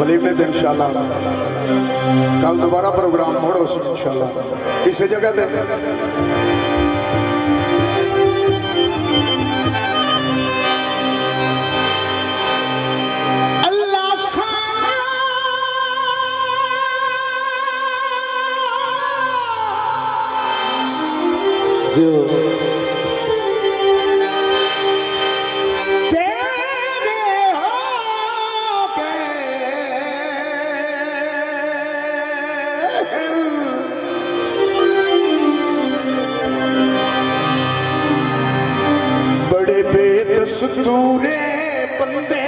वलीमे ते इंशाअल्लाह कल दोबारा प्रोग्राम होड़ो इंशाअल्लाह इस जगह पे जो सूरे बंदे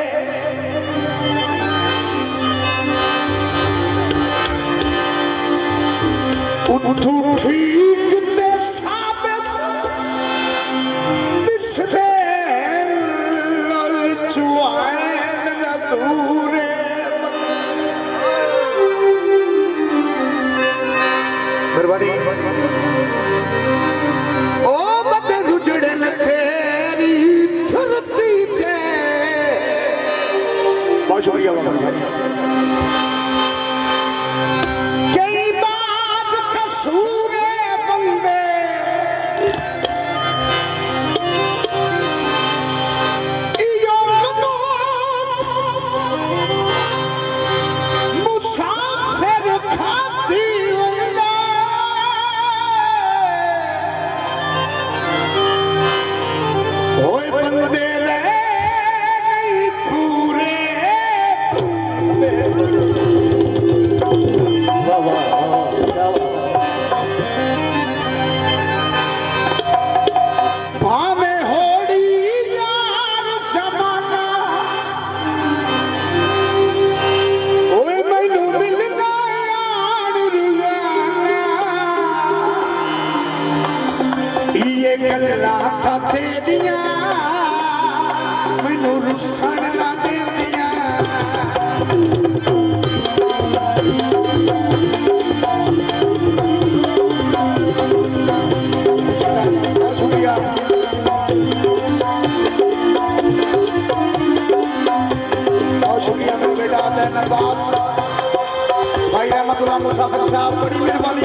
उठू ठीक ते साबित दिसदे चुआन नूरे मेहरबानी ओ मते रुजड़े न तेरी बहुत शुक्रिया कई बात कसूरे बंदे मुसाफिर खाती ओए बंदे गल्ला था तेरिया मैनू रुसन ला देंदिया शुक्रिया बहुत शुक्रिया मेरे बेटा अदैन अब्बास भाई रहमतुल्लाह मुसाफिर साहब बड़ी मेहरबानी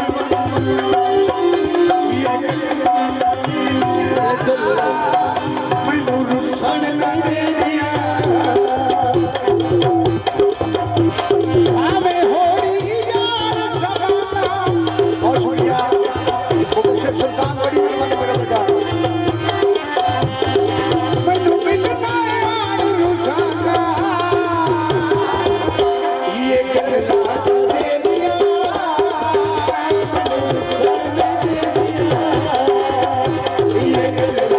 मैनू रुसन ला देंदिया भावें होड़ी यार ज़माना बहुत शुक्रिया मुबशर सुल्तान बड़ी मेहरबानी मेरा बेटा मैनू मिलना यार रोज़ाना ये गल्ला तेरिया मैनू रुसन ला देंदिया ये गल्ला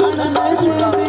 लगन में तेरी